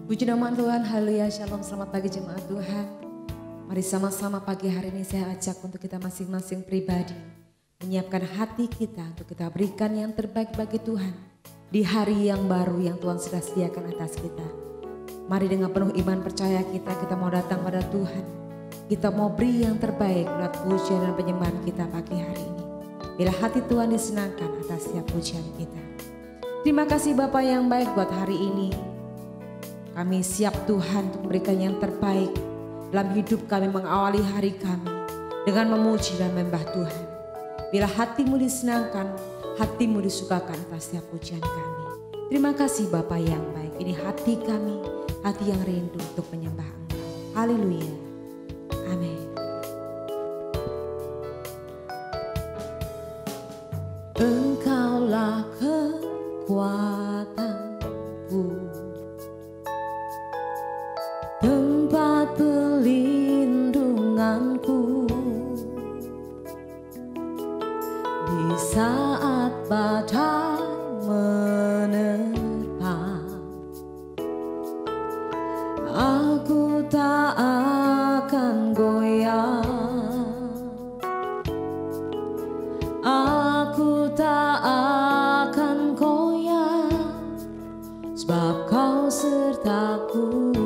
Puji nama Tuhan, haleluya, shalom, selamat pagi jemaat Tuhan. Mari sama-sama pagi hari ini saya ajak untuk kita masing-masing pribadi menyiapkan hati kita untuk kita berikan yang terbaik bagi Tuhan di hari yang baru yang Tuhan sudah sediakan atas kita. Mari dengan penuh iman percaya kita mau datang pada Tuhan. Kita mau beri yang terbaik lewat pujian dan penyembahan kita pagi hari ini. Bila hati Tuhan disenangkan atas setiap pujian kita. Terima kasih Bapa yang baik buat hari ini. Kami siap Tuhan untuk memberikan yang terbaik dalam hidup kami, mengawali hari kami dengan memuji dan menyembah Tuhan. Bila hatimu disenangkan, hatimu disukakan atas setiap pujian kami. Terima kasih Bapa yang baik. Ini hati kami, hati yang rindu untuk menyembah Engkau. Haleluya. Amin. Engkaulah kekuatanku, tempat perlindunganku di saat badai menerpa. Aku tak akan goyah, aku tak akan goyah, sebab Kau sertaku.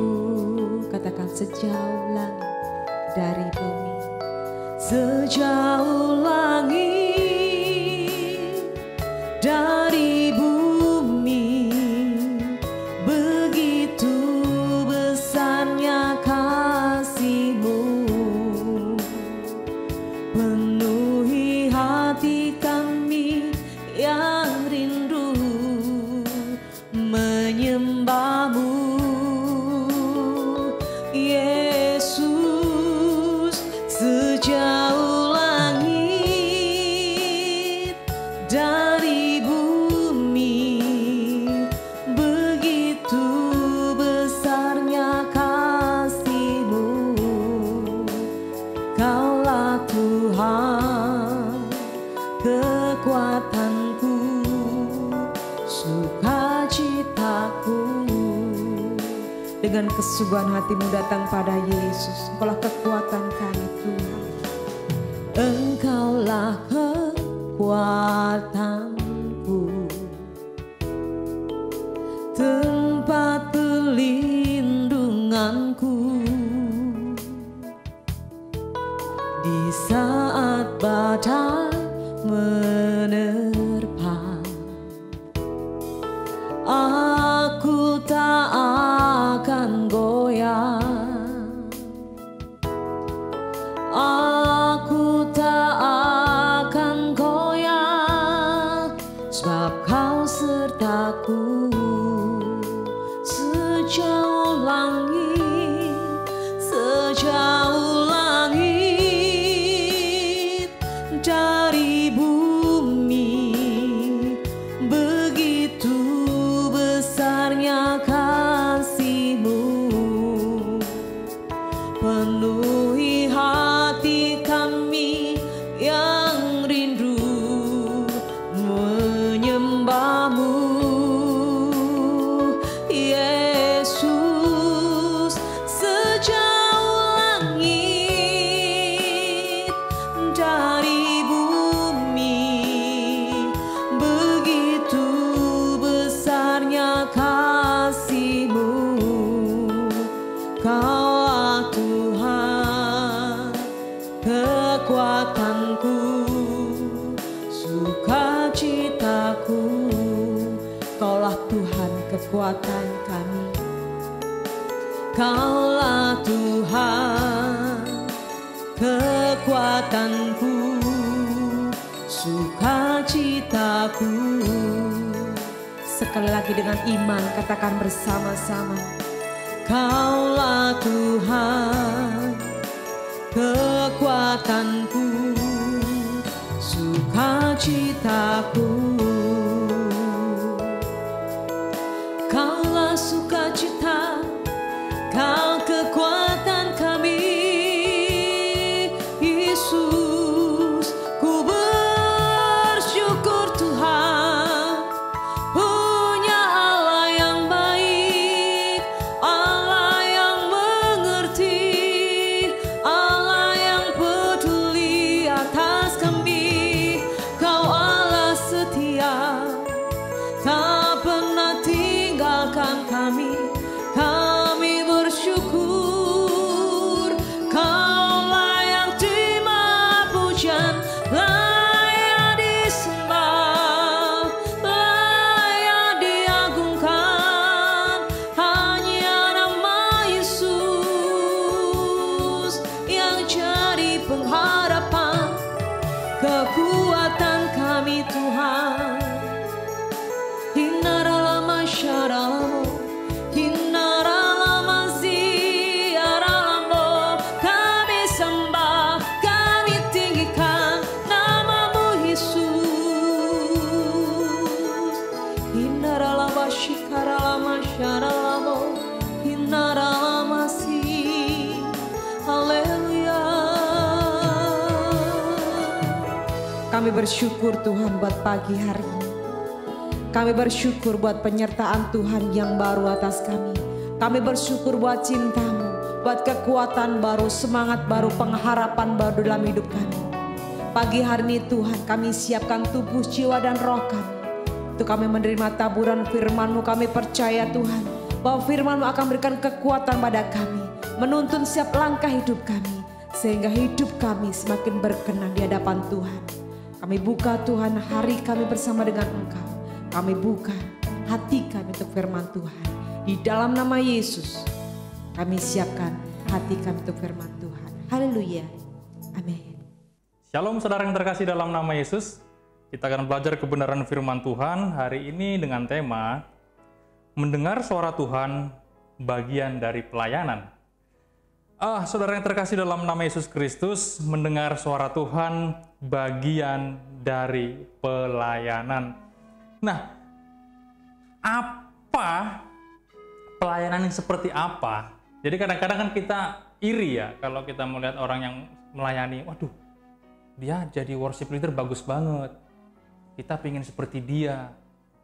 Katakan sejauh langit dari bumi, sejauh langit dari bumi, begitu besarnya kasih-Mu, penuhi hati kami yang rindu menyembah-Mu. Yesus, sejauh langit dari bumi, begitu besarnya kasih-Mu. Kaulah Tuhan, kekuatanku, sukacitaku. Dengan kesungguhan hatimu datang pada Yesus. Engkaulah kekuatan kami Tuhan. Engkaulah kekuatanku, tempat perlindunganku di saat badai menerpa. Aku tak akan goyah, aku tak akan goyah, sebab Kau sertaku. Sejauh langit, sejauh langit dari bumi, begitu besarnya kasih-Mu, penuhi hati kami yang rindu menyembah-Mu. Yesus, sejauh langit dari bumi, begitu besarnya kasih-Mu. Kaulah Tuhan, kekuatanku, sukacitaku. Kaulah Tuhan, kekuatan kami. Kaulah Tuhan, kekuatanku, sukacitaku. Sekali lagi dengan iman katakan bersama-sama. Kaulah Tuhan, kekuatanku, sukacitaku. Kaulah sukacita, Kau kekuatan kami. Yesus, ku bersyukur Tuhan, punya Allah yang baik. kami bersyukur. Kau layak terima pujian, layak disembah, layak diagungkan. Hanya nama Yesus yang jadi pengharapan, kekuatan kami Tuhan. Hinaralama syaralamo, hinaralama ziaralamo. Kami sembah, kami tinggikan namamu Yesus. Hinaralama shikaralama syaralamo, hinaralama si. Haleluya. Kami bersyukur Tuhan buat pagi hari ini. Kami bersyukur buat penyertaan Tuhan yang baru atas kami. Kami bersyukur buat cinta-Mu, buat kekuatan baru, semangat baru, pengharapan baru dalam hidup kami. Pagi hari ini Tuhan, kami siapkan tubuh, jiwa, dan roh kami. Untuk kami menerima taburan firman-Mu, kami percaya Tuhan, bahwa firman-Mu akan berikan kekuatan pada kami, menuntun setiap langkah hidup kami, sehingga hidup kami semakin berkenan di hadapan Tuhan. Kami buka Tuhan hari kami bersama dengan Engkau. Kami buka hati kami untuk firman Tuhan. Di dalam nama Yesus, kami siapkan hati kami untuk firman Tuhan. Haleluya. Amin. Shalom saudara yang terkasih dalam nama Yesus. Kita akan belajar kebenaran firman Tuhan hari ini dengan tema mendengar suara Tuhan bagian dari pelayanan. Saudara yang terkasih dalam nama Yesus Kristus, mendengar suara Tuhan bagian dari pelayanan. Nah, apa pelayanan yang seperti apa? Jadi kadang-kadang kan kita iri ya kalau kita melihat orang yang melayani, waduh, dia jadi worship leader bagus banget. Kita pingin seperti dia.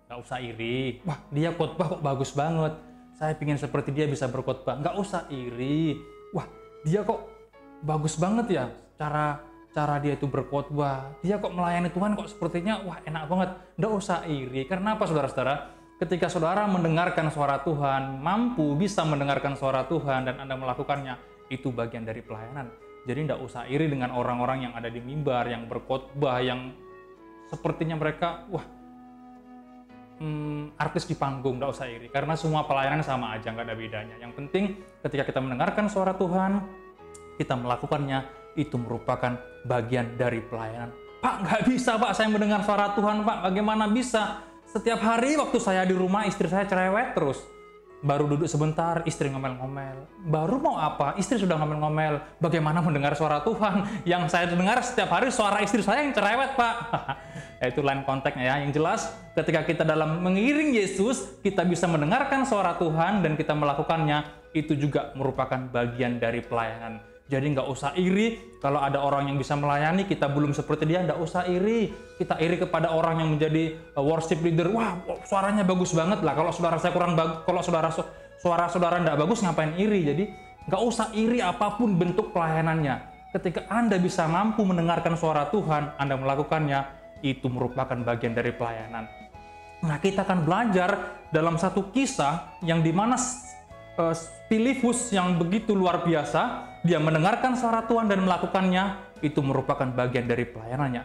Nggak usah iri. Wah, dia khotbah kok bagus banget. Saya pingin seperti dia bisa berkhotbah. Nggak usah iri. Wah, dia kok bagus banget ya cara dia itu berkhotbah, dia kok melayani Tuhan kok sepertinya wah enak banget. Nggak usah iri. Karena apa saudara-saudara? Ketika saudara mendengarkan suara Tuhan, mampu bisa mendengarkan suara Tuhan dan Anda melakukannya, itu bagian dari pelayanan. Jadi nggak usah iri dengan orang-orang yang ada di mimbar, yang berkhotbah, yang sepertinya mereka wah artis di panggung. Nggak usah iri. Karena semua pelayanan sama aja, nggak ada bedanya. Yang penting ketika kita mendengarkan suara Tuhan, kita melakukannya, itu merupakan bagian dari pelayanan. Pak, nggak bisa Pak, saya mendengar suara Tuhan Pak. Bagaimana bisa? Setiap hari waktu saya di rumah, istri saya cerewet terus. Baru duduk sebentar, istri ngomel-ngomel. Baru mau apa? Istri sudah ngomel-ngomel. Bagaimana mendengar suara Tuhan? Yang saya dengar setiap hari suara istri saya yang cerewet Pak. Itu lain konteksnya ya. Yang jelas, ketika kita dalam mengiring Yesus, kita bisa mendengarkan suara Tuhan dan kita melakukannya, itu juga merupakan bagian dari pelayanan. Jadi nggak usah iri kalau ada orang yang bisa melayani, kita belum seperti dia, nggak usah iri. Kita iri kepada orang yang menjadi worship leader, wah suaranya bagus banget lah. Kalau saudara saya kurang bagus, kalau suara saudara nggak bagus, ngapain iri? Jadi nggak usah iri apapun bentuk pelayanannya. Ketika Anda bisa mampu mendengarkan suara Tuhan, Anda melakukannya, itu merupakan bagian dari pelayanan. Nah, kita akan belajar dalam satu kisah yang dimana Filipus yang begitu luar biasa, dia mendengarkan suara Tuhan dan melakukannya, itu merupakan bagian dari pelayanannya.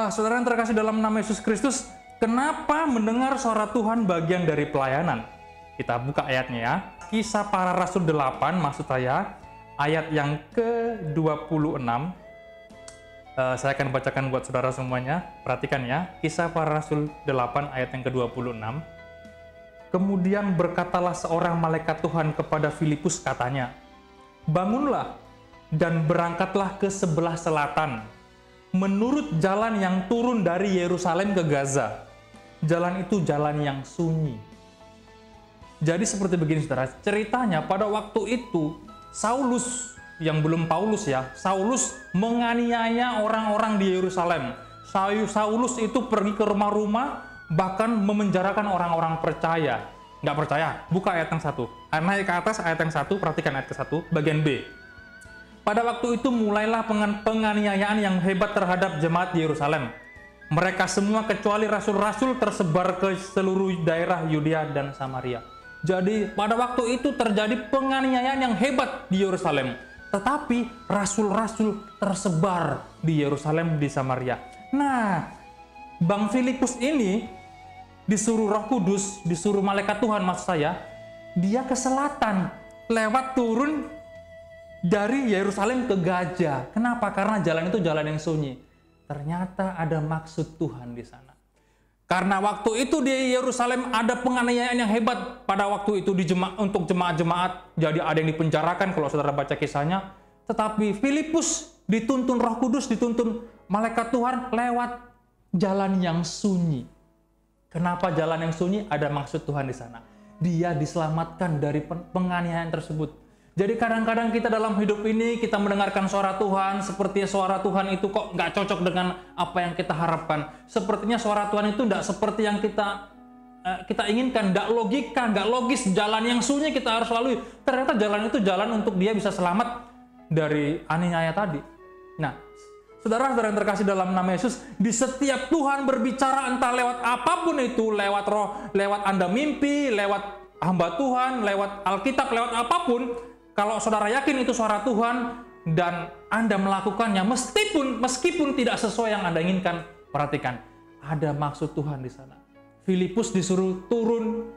Saudara yang terkasih dalam nama Yesus Kristus, kenapa mendengar suara Tuhan bagian dari pelayanan? Kita buka ayatnya ya. Kisah Para Rasul 8, maksud saya, ayat yang ke-26. Saya akan bacakan buat saudara semuanya. Perhatikan ya, Kisah Para Rasul 8, ayat yang ke-26. Kemudian berkatalah seorang malaikat Tuhan kepada Filipus, katanya, bangunlah dan berangkatlah ke sebelah selatan, menurut jalan yang turun dari Yerusalem ke Gaza. Jalan itu jalan yang sunyi. Jadi seperti begini saudara, ceritanya pada waktu itu Saulus, yang belum Paulus ya, Saulus menganiaya orang-orang di Yerusalem. Saulus itu pergi ke rumah-rumah, bahkan memenjarakan orang-orang percaya. Nggak percaya, buka ayat yang 1. Naik ke atas ayat yang 1, perhatikan ayat ke 1, bagian B. Pada waktu itu mulailah penganiayaan yang hebat terhadap jemaat di Yerusalem. Mereka semua kecuali rasul-rasul tersebar ke seluruh daerah Yudea dan Samaria. Jadi pada waktu itu terjadi penganiayaan yang hebat di Yerusalem. Tetapi rasul-rasul tersebar di Yerusalem, di Samaria. Nah, Bang Filipus ini disuruh Roh Kudus, disuruh malaikat Tuhan maksud saya, dia ke selatan lewat turun dari Yerusalem ke Gaza. Kenapa? Karena jalan itu jalan yang sunyi. Ternyata ada maksud Tuhan di sana. Karena waktu itu di Yerusalem ada penganiayaan yang hebat pada waktu itu untuk jemaat-jemaat. Jadi ada yang dipenjarakan kalau saudara baca kisahnya. Tetapi Filipus dituntun Roh Kudus, dituntun malaikat Tuhan lewat jalan yang sunyi. Kenapa jalan yang sunyi? Ada maksud Tuhan di sana. Dia diselamatkan dari penganiayaan tersebut. Jadi kadang-kadang kita dalam hidup ini kita mendengarkan suara Tuhan, sepertinya suara Tuhan itu kok nggak cocok dengan apa yang kita harapkan. Sepertinya suara Tuhan itu nggak seperti yang kita inginkan, nggak logika, nggak logis. Jalan yang sunyi kita harus lalui. Ternyata jalan itu jalan untuk dia bisa selamat dari aniaya tadi. Nah, saudara-saudara yang terkasih dalam nama Yesus, di setiap Tuhan berbicara entah lewat apapun itu, lewat roh, lewat Anda mimpi, lewat hamba Tuhan, lewat Alkitab, lewat apapun. Kalau saudara yakin itu suara Tuhan dan Anda melakukannya meskipun tidak sesuai yang Anda inginkan, perhatikan, ada maksud Tuhan di sana. Filipus disuruh turun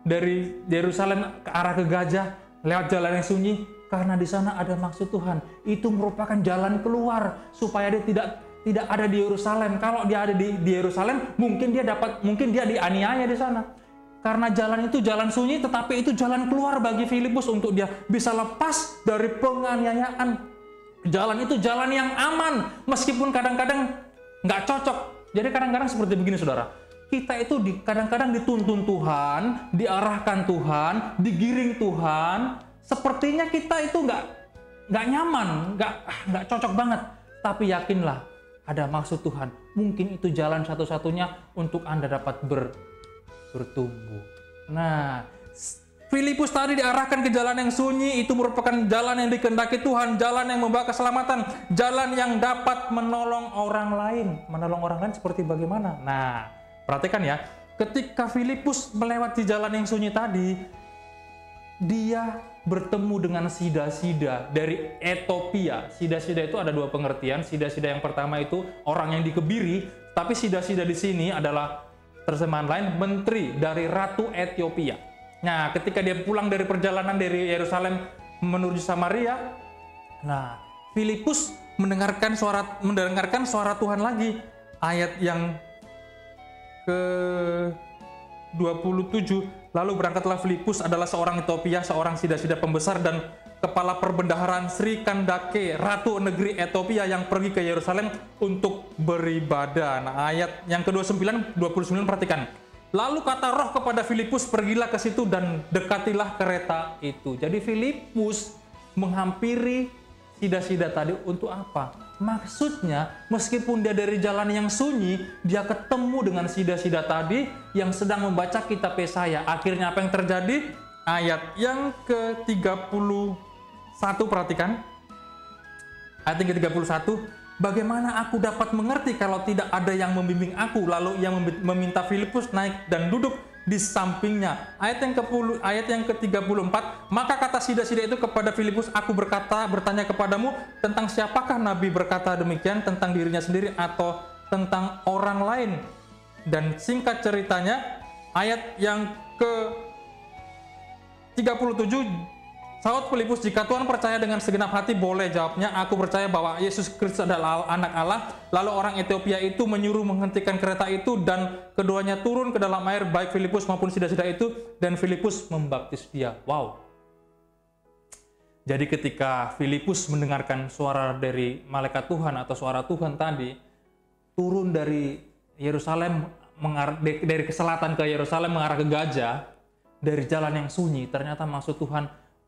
dari Yerusalem ke arah ke Gaza lewat jalan yang sunyi karena di sana ada maksud Tuhan. Itu merupakan jalan keluar supaya dia tidak ada di Yerusalem. Kalau dia ada di Yerusalem, mungkin dia dianiaya di sana. Karena jalan itu jalan sunyi, tetapi itu jalan keluar bagi Filipus untuk dia bisa lepas dari penganiayaan. Jalan itu jalan yang aman, meskipun kadang-kadang nggak cocok. Jadi kadang-kadang seperti begini, saudara. Kita itu kadang-kadang dituntun Tuhan, diarahkan Tuhan, digiring Tuhan. Sepertinya kita itu nggak nyaman, nggak cocok banget. Tapi yakinlah, ada maksud Tuhan. Mungkin itu jalan satu-satunya untuk Anda dapat bertumbuh. Nah, Filipus tadi diarahkan ke jalan yang sunyi, itu merupakan jalan yang dikehendaki Tuhan, jalan yang membawa keselamatan, jalan yang dapat menolong orang lain. Menolong orang lain seperti bagaimana? Nah, perhatikan ya, ketika Filipus melewati jalan yang sunyi tadi, dia bertemu dengan sida-sida dari Ethiopia. Sida-sida itu ada dua pengertian. Sida-sida yang pertama itu orang yang dikebiri, tapi sida-sida di sini adalah terjemahan lain, menteri dari Ratu Ethiopia. Nah, ketika dia pulang dari perjalanan dari Yerusalem menuju Samaria, nah, Filipus mendengarkan suara Tuhan lagi. Ayat yang ke-27, lalu berangkatlah Filipus adalah seorang Ethiopia, seorang sida-sida pembesar dan kepala perbendaharaan Sri Kandake, ratu negeri Ethiopia yang pergi ke Yerusalem untuk beribadah. Nah, ayat yang ke-29 perhatikan. Lalu kata Roh kepada Filipus, pergilah ke situ dan dekatilah kereta itu. Jadi Filipus menghampiri sida-sida tadi untuk apa? Maksudnya, meskipun dia dari jalan yang sunyi, dia ketemu dengan sida-sida tadi yang sedang membaca kitab Yesaya. Akhirnya apa yang terjadi? Ayat yang ke-31, perhatikan. Ayat yang ke-31, bagaimana aku dapat mengerti kalau tidak ada yang membimbing aku? Lalu ia meminta Filipus naik dan duduk di sampingnya. Ayat yang ke-34, maka kata sida-sida itu kepada Filipus, aku bertanya kepadamu tentang siapakah Nabi berkata demikian, tentang dirinya sendiri atau tentang orang lain? Dan singkat ceritanya, ayat yang ke-37, saud Filipus, jika Tuhan percaya dengan segenap hati, boleh. Jawabnya, aku percaya bahwa Yesus Kristus adalah anak Allah. Lalu orang Ethiopia itu menyuruh menghentikan kereta itu dan keduanya turun ke dalam air, baik Filipus maupun sida-sida itu, dan Filipus membaptis dia. Wow. Jadi ketika Filipus mendengarkan suara dari malaikat Tuhan atau suara Tuhan tadi, turun dari Yerusalem, dari ke selatan ke Yerusalem mengarah ke Gaza, dari jalan yang sunyi, ternyata maksud Tuhan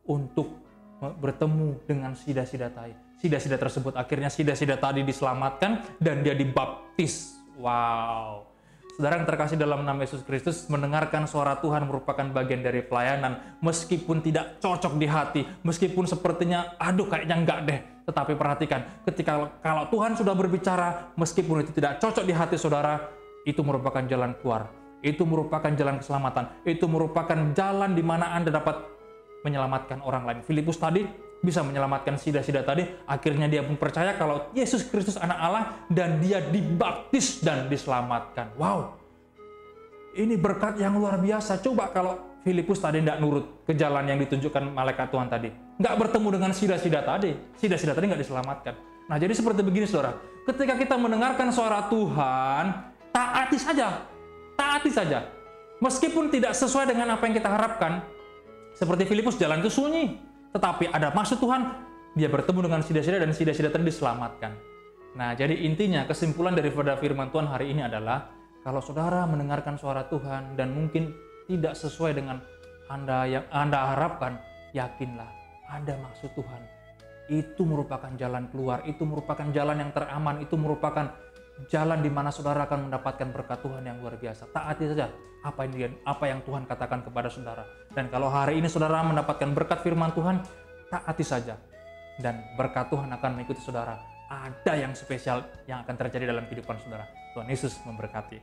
untuk bertemu dengan sida-sida tadi. Sida-sida tersebut, akhirnya sida-sida tadi diselamatkan dan dia dibaptis. Wow. Saudara yang terkasih dalam nama Yesus Kristus, mendengarkan suara Tuhan merupakan bagian dari pelayanan. Meskipun tidak cocok di hati, meskipun sepertinya, aduh kayaknya enggak deh. Tetapi perhatikan, kalau Tuhan sudah berbicara, meskipun itu tidak cocok di hati saudara, itu merupakan jalan keluar. Itu merupakan jalan keselamatan. Itu merupakan jalan di mana Anda dapat menyelamatkan orang lain. Filipus tadi bisa menyelamatkan sida-sida tadi. Akhirnya dia pun percaya kalau Yesus Kristus anak Allah dan dia dibaptis dan diselamatkan. Wow, ini berkat yang luar biasa. Coba kalau Filipus tadi tidak nurut ke jalan yang ditunjukkan malaikat Tuhan tadi, nggak bertemu dengan sida-sida tadi nggak diselamatkan. Nah, jadi seperti begini, saudara. Ketika kita mendengarkan suara Tuhan, taati saja. Meskipun tidak sesuai dengan apa yang kita harapkan, seperti Filipus, jalan itu sunyi, tetapi ada maksud Tuhan, dia bertemu dengan sida-sida dan sida-sida tadi diselamatkan. Nah, jadi intinya kesimpulan daripada firman Tuhan hari ini adalah, kalau saudara mendengarkan suara Tuhan dan mungkin tidak sesuai dengan yang Anda harapkan, yakinlah ada maksud Tuhan. Itu merupakan jalan keluar, itu merupakan jalan yang teraman, itu merupakan jalan di mana saudara akan mendapatkan berkat Tuhan yang luar biasa. Taati saja apa yang Tuhan katakan kepada saudara. Dan kalau hari ini saudara mendapatkan berkat firman Tuhan, taati saja. Dan berkat Tuhan akan mengikuti saudara. Ada yang spesial yang akan terjadi dalam kehidupan saudara. Tuhan Yesus memberkati.